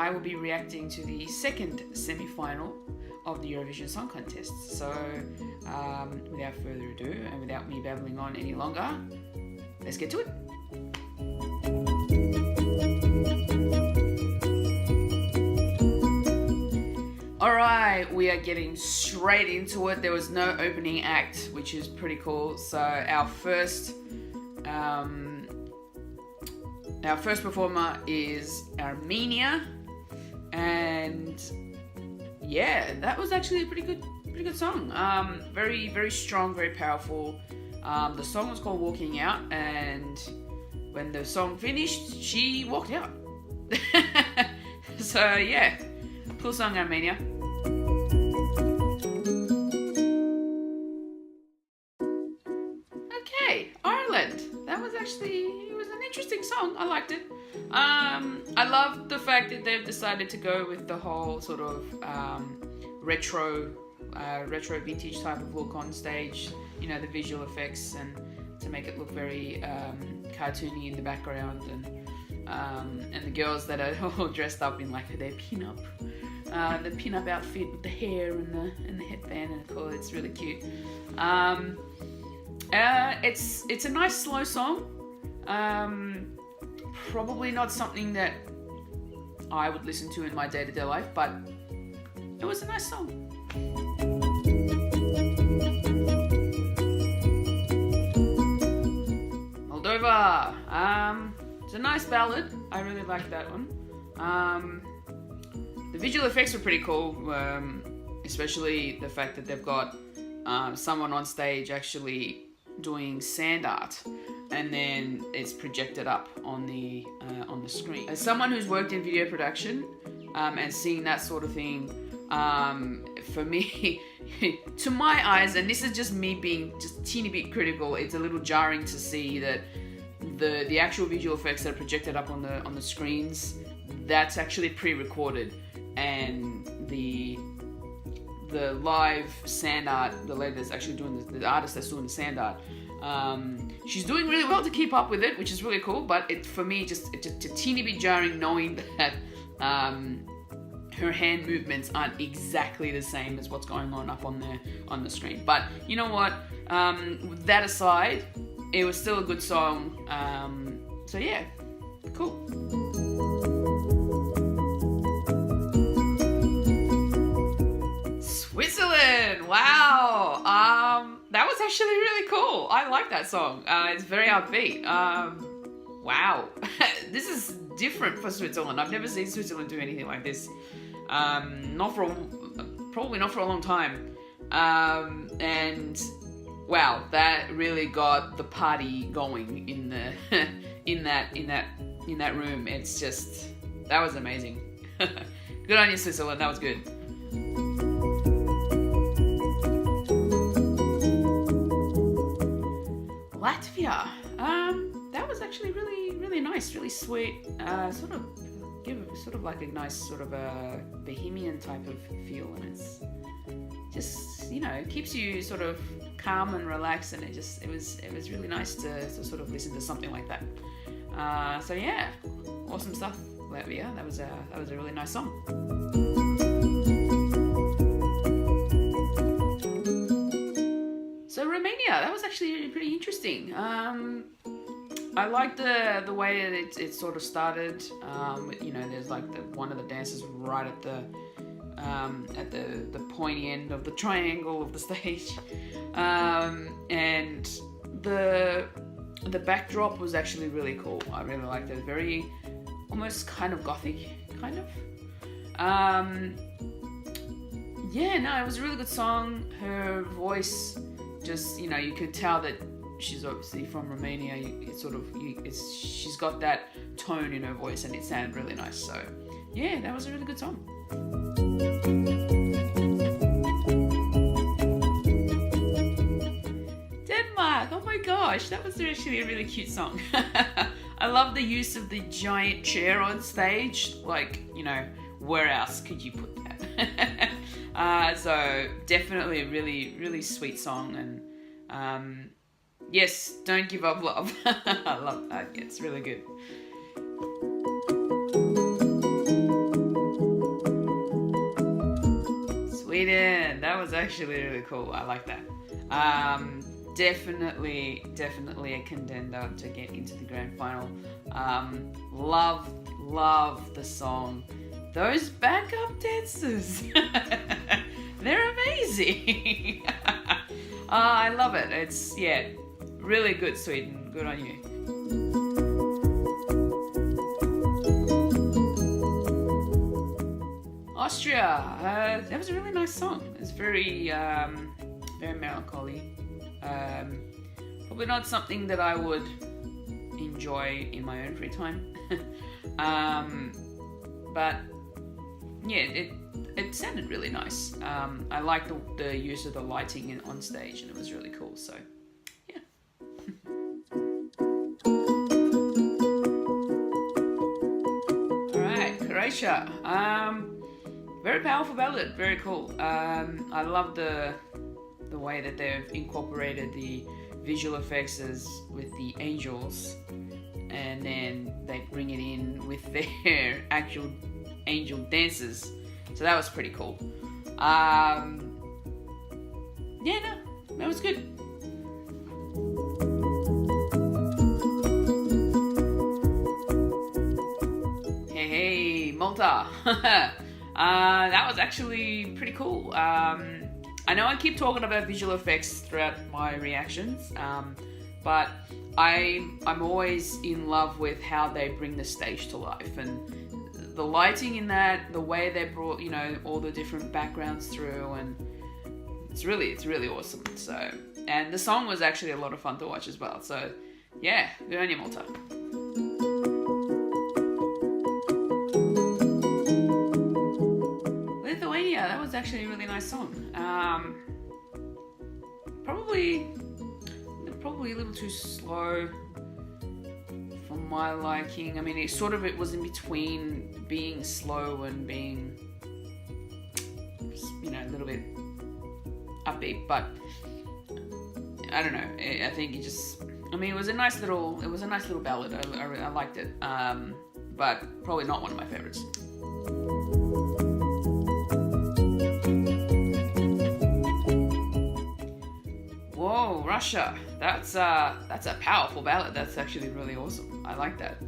I will be reacting to the second semi-final of the Eurovision Song Contest. So without further ado and without me babbling on any longer, let's get to it. Alright, we are getting straight into it. There was no opening act, which is pretty cool. So our first performer is Armenia, and yeah, that was actually a pretty good song. Very, very strong, very powerful. The song was called Walking Out, and when the song finished, she walked out. So yeah, cool song, Armenia. Okay, Ireland. That was actually, it was an interesting song. I liked it. I love the fact that they've decided to go with the whole sort of retro vintage type of look on stage. You know, the visual effects, and to make it look very cartoony in the background, and the girls that are all dressed up in like their the pin-up outfit with the hair and the headband, and cool. It's really cute. It's a nice slow song. Probably not something that I would listen to in my day-to-day life, but it was a nice song. Moldova. It's a nice ballad. I really like that one. The visual effects were pretty cool, especially the fact that they've got someone on stage actually doing sand art, and then it's projected up on the screen. As someone who's worked in video production and seeing that sort of thing, for me, to my eyes, and this is just me being just a teeny bit critical, it's a little jarring to see that the actual visual effects that are projected up on the screens, that's actually pre-recorded, and the live sand art, the lady that's actually doing the artist that's doing the sand art, she's doing really well to keep up with it, which is really cool. But for me, it's a teeny bit jarring knowing that her hand movements aren't exactly the same as what's going on up on the screen. But you know what? With that aside, it was still a good song. So yeah, cool. Switzerland, wow. That was actually really cool. I like that song. It's very upbeat. Wow. This is different for Switzerland. I've never seen Switzerland do anything like this. Probably not for a long time. And wow, that really got the party going in the in that room. It's just, that was amazing. Good on you, Switzerland. That was good. Latvia. That was actually really nice, really sweet. Sort of like a nice sort of a bohemian type of feel, and it's just, you know, keeps you sort of calm and relaxed, and it was really nice to sort of listen to something like that. So yeah, awesome stuff, Latvia. That was a really nice song. So Romania, that was actually pretty interesting. I like the way that it sort of started. You know, there's like one of the dancers right at the pointy end of the triangle of the stage, and the backdrop was actually really cool. I really liked it. Very, almost kind of gothic, kind of. Yeah, no, it was a really good song. Her voice, just, you know, you could tell that she's obviously from Romania. She's got that tone in her voice, and it sounded really nice. So yeah, that was a really good song. Denmark, oh my gosh, that was actually a really cute song. I love the use of the giant chair on stage. Like, you know, where else could you put that? So definitely a really sweet song, and yes, don't give up love. I love that. It's really good. actually really cool. I like that. Definitely a contender to get into the grand final. Love the song. Those backup dancers, they're amazing. I love it. It's, really good, Sweden. Good on you. Austria. That was a really nice song. It's very melancholy. Probably not something that I would enjoy in my own free time. But yeah, it sounded really nice. I liked the use of the lighting on stage, and it was really cool. So yeah. All right, Croatia. Very powerful ballad. Very cool. I love the way that they've incorporated the visual effects with the angels, and then they bring it in with their actual angel dances. So that was pretty cool. That was good. Hey, Malta. That was actually pretty cool. I know I keep talking about visual effects throughout my reactions, but I'm always in love with how they bring the stage to life, and the lighting in that, the way they brought, all the different backgrounds through, and it's really awesome. So, and the song was actually a lot of fun to watch as well. So, yeah, good on you, Malta. Lithuania, that was actually a really nice song. Probably a little too slow for my liking. I mean, it was in between being slow and being, a little bit upbeat, but I don't know. I think it was a nice little ballad. I liked it, but probably not one of my favorites. Whoa, Russia. That's a powerful ballad. That's actually really awesome. I like that.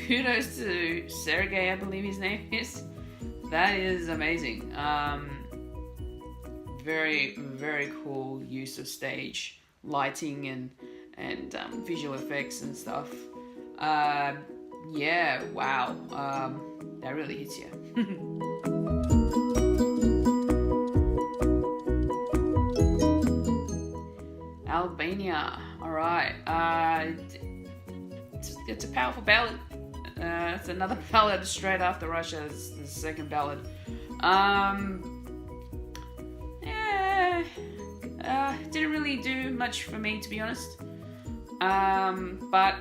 Kudos to Sergey, I believe his name is. That is amazing. Very, very cool use of stage lighting and visual effects and stuff. Yeah, wow. That really hits you. Albania. All right. It's a powerful ballad. It's another ballad straight after Russia. It's the second ballad. Didn't really do much for me, to be honest. But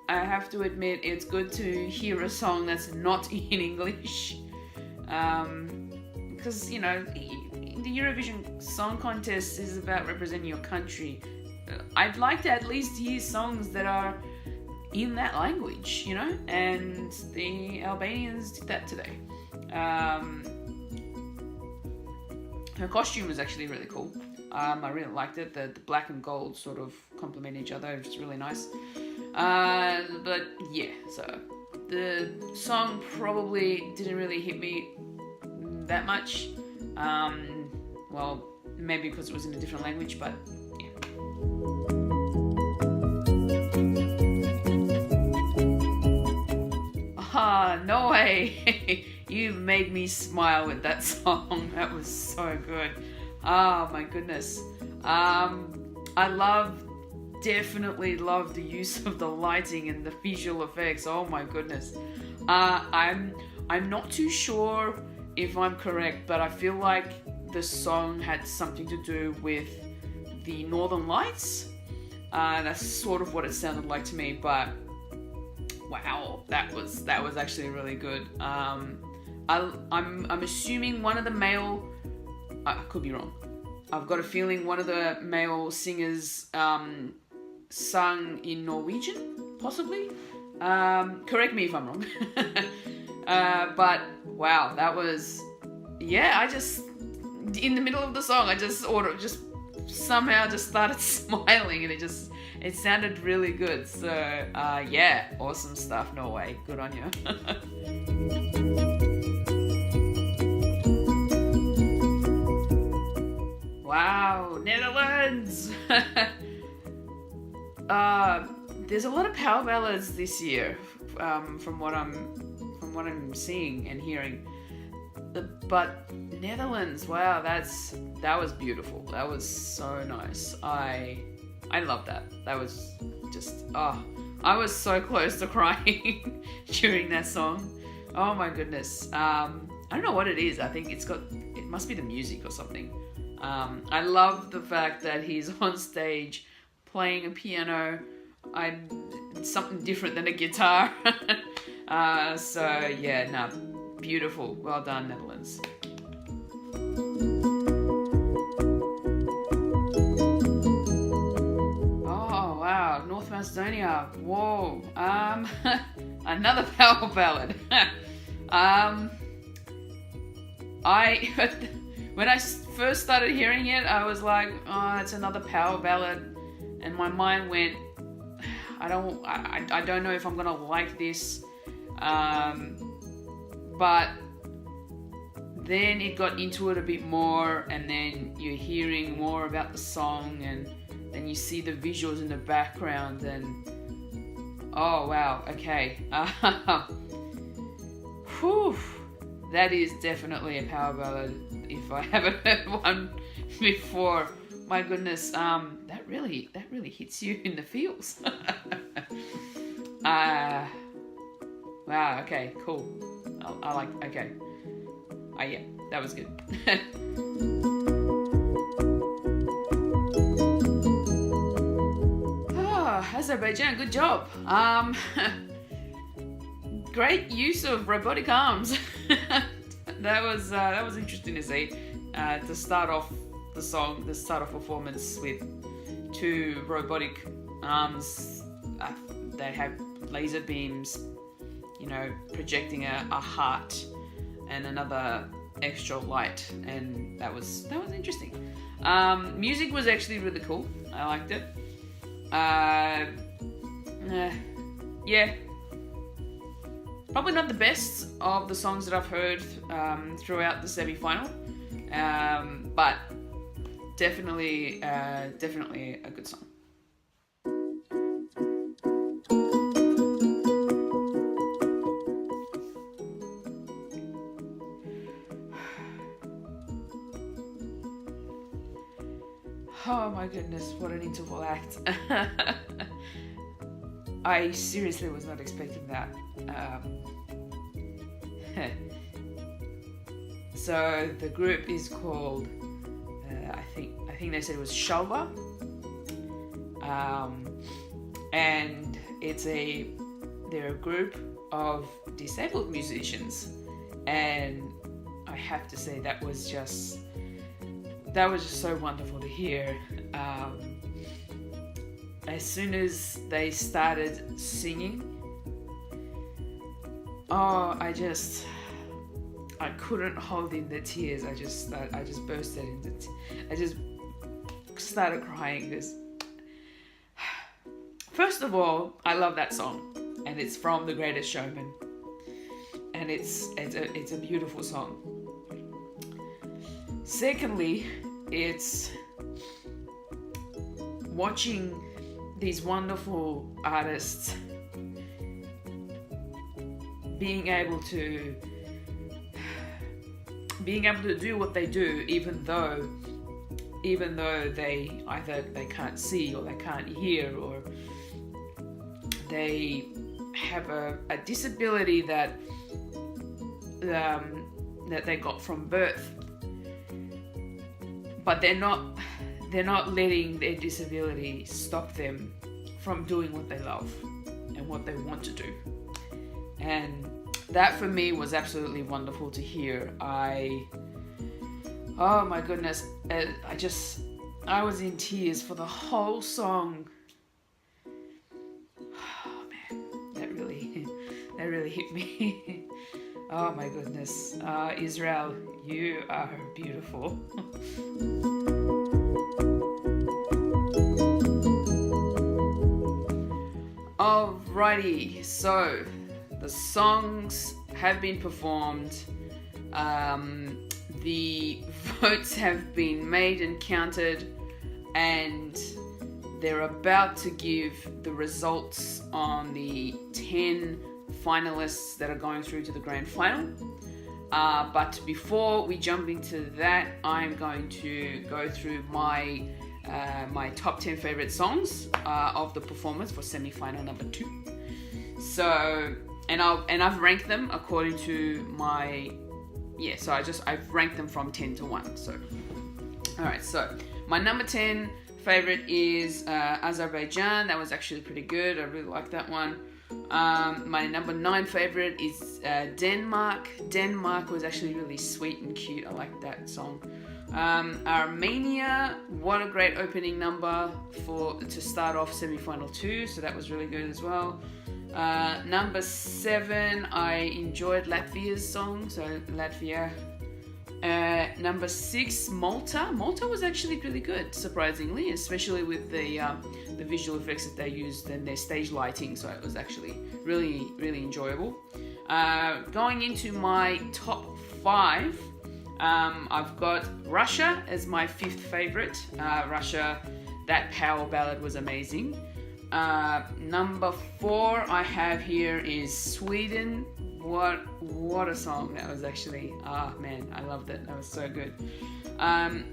I have to admit, it's good to hear a song that's not in English. Because, the Eurovision Song Contest is about representing your country. I'd like to at least hear songs that are in that language, and the Albanians did that today. Her costume was actually really cool. I really liked it. The black and gold sort of complement each other. It's really nice. But yeah, so the song probably didn't really hit me that much. Well, maybe because it was in a different language, but yeah. Norway! You made me smile with that song. That was so good. Oh my goodness. I definitely love the use of the lighting and the visual effects. Oh my goodness. I'm not too sure if I'm correct, but I feel like the song had something to do with the Northern Lights. That's sort of what it sounded like to me, but wow, that was actually really good. I'm assuming one of the male, I could be wrong. I've got a feeling one of the male singers sung in Norwegian, possibly. Correct me if I'm wrong. But wow, that was, in the middle of the song, I just somehow just started smiling, and it sounded really good. So yeah, awesome stuff, Norway. Good on you. Wow, Netherlands. There's a lot of power ballads this year, from what I'm seeing and hearing. But Netherlands, wow, that was beautiful. That was so nice. I love that. That was just I was so close to crying during that song. Oh my goodness. I don't know what it is. I think it must be the music or something. I love the fact that he's on stage playing a piano. It's something different than a guitar. So yeah, no, beautiful. Well done, Netherlands. Oh wow, North Macedonia. Whoa. Another power ballad. When I first started hearing it, I was like, oh, it's another power ballad, and my mind went, I don't know if I'm gonna like this, but then it got into it a bit more, and then you're hearing more about the song, and then you see the visuals in the background, and oh wow, okay. Whew, that is definitely a power ballad if I haven't heard one before. My goodness, that really hits you in the feels. Wow, okay, cool. I like, okay. Yeah, that was good. Azerbaijan, good job. Great use of robotic arms. That was interesting to see. To start off the song, the start of performance with two robotic arms that have laser beams, projecting a heart and another extra light, and that was interesting. Music was actually really cool. I liked it. Yeah, probably not the best of the songs that I've heard throughout the semi-final, but definitely a good song. Oh my goodness, what an interval act. I seriously was not expecting that. So the group is called, I think they said it was Shalva, and they're a group of disabled musicians, and I have to say that was just so wonderful to hear. As soon as they started singing, I couldn't hold in the tears. I just bursted into I just started crying because, first of all, I love that song, and it's from The Greatest Showman, and it's a beautiful song. Secondly, it's watching these wonderful artists being able to do what they do, even though they either can't see or they can't hear, or they have a disability that they got from birth, but they're not letting their disability stop them from doing what they love and what they want to do. And that for me was absolutely wonderful to hear. Oh my goodness, I was in tears for the whole song. Oh man, that really hit me. Oh my goodness. Israel, You are beautiful. Alrighty, so the songs have been performed. The votes have been made and counted, and they're about to give the results on the 10 finalists that are going through to the grand final. But before we jump into that, I'm going to go through my top 10 favorite songs of the performance for semi-final number 2. So, I've ranked them according to my, so I've ranked them from 10 to 1. So, alright, so my number 10 favorite is Azerbaijan. That was actually pretty good. I really like that one. My number 9 favorite is Denmark. Denmark was actually really sweet and cute. I like that song. Armenia, what a great opening number to start off semi-final 2, so that was really good as well. Number 7, I enjoyed Latvia's song, so Latvia. Number 6, Malta. Malta was actually really good, surprisingly, especially with the visual effects that they used and their stage lighting, so it was actually really, really enjoyable. Going into my top 5, I've got Russia as my 5th favorite. Russia, that power ballad was amazing. Number 4 I have here is Sweden. What a song that was actually. Man, I loved it. That was so good.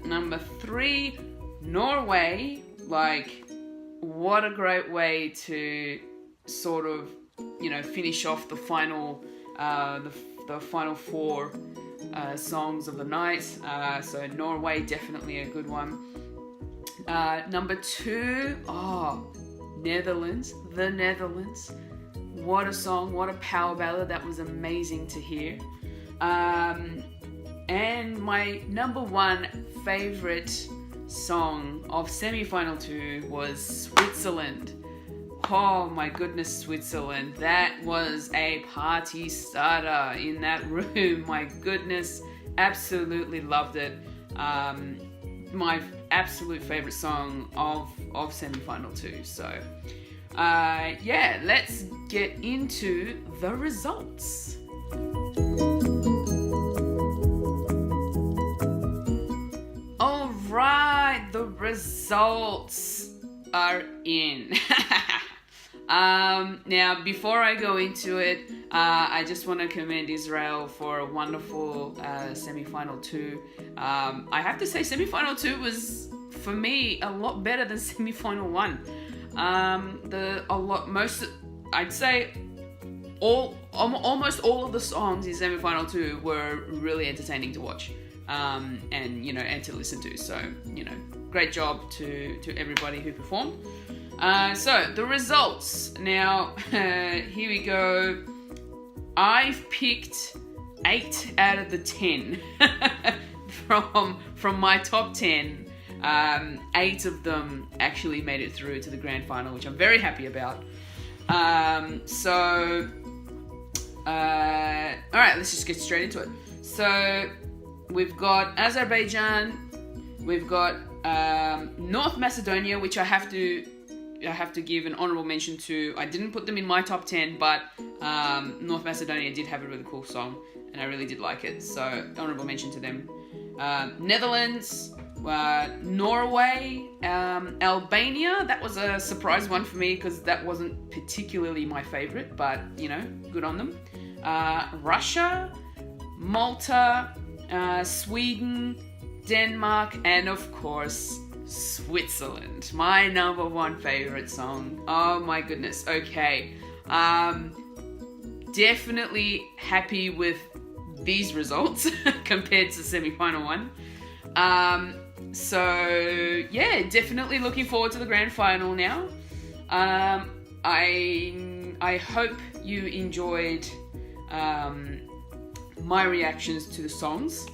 Number 3, Norway. Like, what a great way to sort of, finish off the final, the final 4 songs of the night. So Norway, definitely a good one. Number 2, Netherlands. The Netherlands. What a song, what a power ballad. That was amazing to hear. And my number 1 favorite song of semi-final 2 was Switzerland. Oh my goodness, Switzerland. That was a party starter in that room. My goodness, absolutely loved it. My absolute favorite song of semi-final 2. So, let's get into the results. All right, the results are in. Now, before I go into it, I just want to commend Israel for a wonderful semi-final 2. I have to say, semi-final 2 was, for me, a lot better than semi-final 1. I'd say almost all of the songs in semi-final 2 were really entertaining to watch, and to listen to. So, great job to everybody who performed. So the results. Now, here we go. I've picked 8 out of the 10 from my top 10. 8 of them actually made it through to the grand final, which I'm very happy about. Alright, let's just get straight into it. So, we've got Azerbaijan, we've got North Macedonia, which I have to give an honorable mention to. I didn't put them in my top 10, but North Macedonia did have a really cool song, and I really did like it, so honorable mention to them. Netherlands, Norway, Albania. That was a surprise one for me because that wasn't particularly my favorite, but good on them. Russia, Malta, Sweden, Denmark, and of course Switzerland. My number 1 favorite song. Oh my goodness. Okay. Definitely happy with these results compared to semi-final 1. So yeah, definitely looking forward to the grand final now. I hope you enjoyed my reactions to the songs.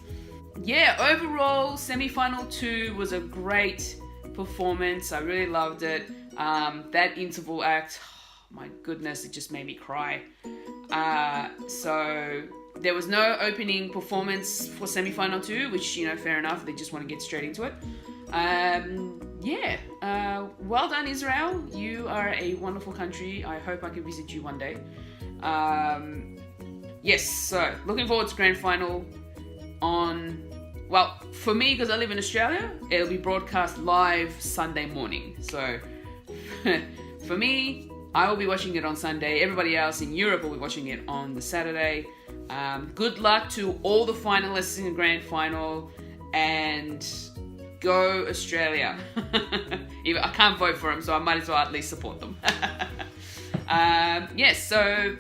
Yeah, overall, semi-final 2 was a great performance. I really loved it. That interval act, oh my goodness, it just made me cry. So there was no opening performance for semi-final 2, which, you know, fair enough. They just want to get straight into it. Well done, Israel. You are a wonderful country. I hope I can visit you one day. Yes, so looking forward to grand final for me, because I live in Australia, it'll be broadcast live Sunday morning. So for me, I will be watching it on Sunday. Everybody else in Europe will be watching it on the Saturday. Good luck to all the finalists in the grand final, and go Australia. I can't vote for them, so I might as well at least support them. So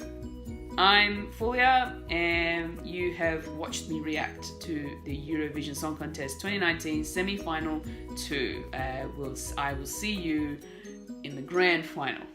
I'm Fulya, and you have watched me react to the Eurovision Song Contest 2019 semi-final 2. I will see you in the grand final.